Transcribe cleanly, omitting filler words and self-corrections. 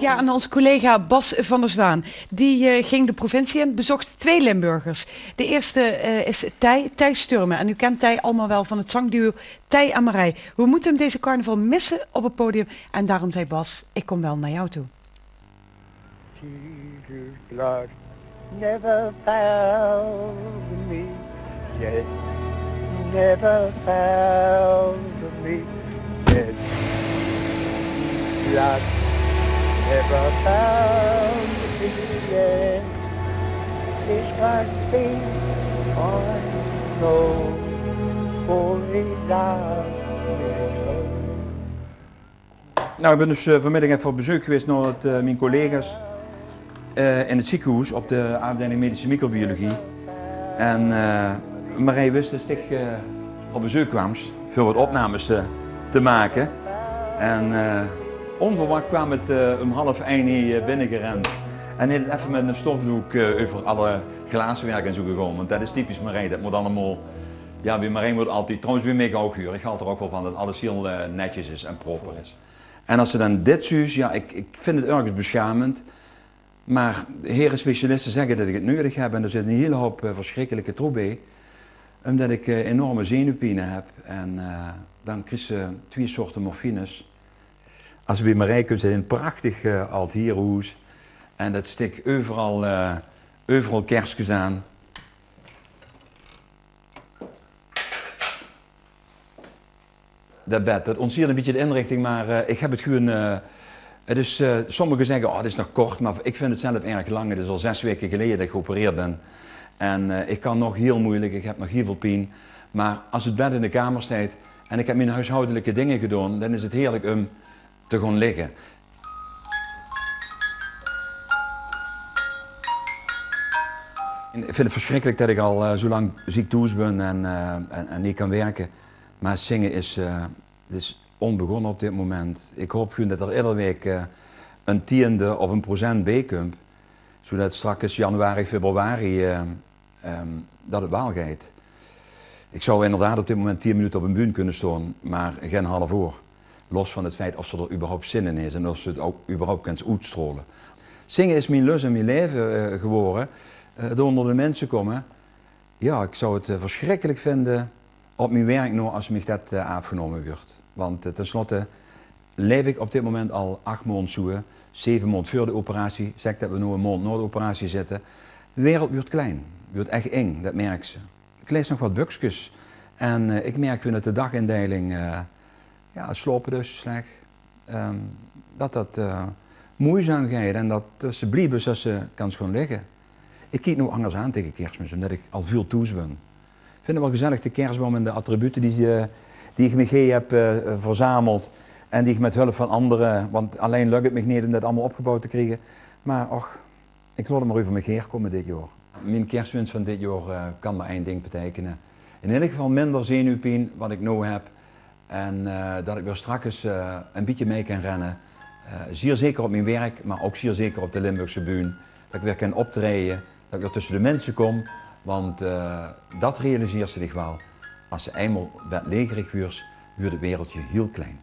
Ja, aan onze collega Bas van der Zwaan. Die ging de provincie in, bezocht 2 Limburgers. De eerste is Thij Sturmen. En u kent Thij allemaal wel van het zangduo Thij en Marij. We moeten hem deze carnaval missen op het podium. En daarom zei Bas, ik kom wel naar jou toe. Jesus' blood never found me yet, never found me yet. Blood never found me yet. This must be unknown, for his eyes. Nou, ik ben dus vanmiddag even op bezoek geweest naar mijn collega's in het ziekenhuis op de afdeling medische microbiologie. En Marij wist dat ik op bezoek kwam, veel wat opnames te maken. En onverwacht kwam het om 12:30 binnengerend. En heeft even met een stofdoek over alle glazenwerk en zo gegaan. Want dat is typisch Marij, dat moet allemaal... Ja, bij Marij wordt altijd, trouwens bij mij ook huur. Ik ga er ook wel van dat alles heel netjes is en proper is. En als ze dan dit zus, ja, ik vind het ergens beschamend. Maar heren specialisten zeggen dat ik het nodig heb en er zit een hele hoop verschrikkelijke troep bij. Omdat ik enorme zenuwpijnen heb en dan krijg je 2 soorten morfines. Als je bij Marij kunt, zit een prachtig oud herenhuis. En dat stik overal kerstjes aan. Dat bed, dat ontsiert een beetje de inrichting, maar ik heb het gewoon... het is, sommigen zeggen, oh, het is nog kort, maar ik vind het zelf erg lang. Het is al 6 weken geleden dat ik geopereerd ben. En ik kan nog heel moeilijk, ik heb nog heel veel pijn. Maar als het bed in de kamer staat en ik heb mijn huishoudelijke dingen gedaan, dan is het heerlijk om te gaan liggen. Ik vind het verschrikkelijk dat ik al zo lang ziek thuis ben en niet kan werken. Maar zingen is onbegonnen op dit moment. Ik hoop gewoon dat er iedere week een tiende of een procent bijkomt. Zodat straks januari, februari dat het wel gaat. Ik zou inderdaad op dit moment 10 minuten op een bühne kunnen staan, maar geen half uur. Los van het feit of ze er überhaupt zin in is en of ze het ook überhaupt kunt uitstralen. Zingen is mijn lust en mijn leven geworden. Door onder de mensen komen. Ja, ik zou het verschrikkelijk vinden op mijn werk nog als mij dat afgenomen wordt. Want tenslotte leef ik op dit moment al 8 maanden zoeken, 7 maanden voor de operatie. Zeg dat we nu een maand na de operatie zitten. De wereld wordt klein, wordt echt eng, dat merk ze. Ik lees nog wat boekjes en ik merk gewoon dat de dagindeling, ja, slopen dus slecht. Dat moeizaam gaat en dat ze blijven zoals ze kan gewoon liggen. Ik kijk nu anders aan tegen Kerstmis, omdat ik al veel thuis ben. Ik vind het wel gezellig, de kerstboom en de attributen die ik met G heb verzameld. En die ik met hulp van anderen, want alleen lukt het me niet om dat allemaal opgebouwd te krijgen. Maar och, ik laat het maar over mijn G komen dit jaar. Mijn kerstwens van dit jaar kan maar één ding betekenen. In ieder geval minder zenuwpijn wat ik nu heb. En dat ik weer straks een beetje mee kan rennen. Zeer zeker op mijn werk, maar ook zeer zeker op de Limburgse bühne. Dat ik weer kan optreden, dat ik weer tussen de mensen kom. Want dat realiseert ze zich wel. Als ze eenmaal legerig wordt, wordt het wereldje heel klein.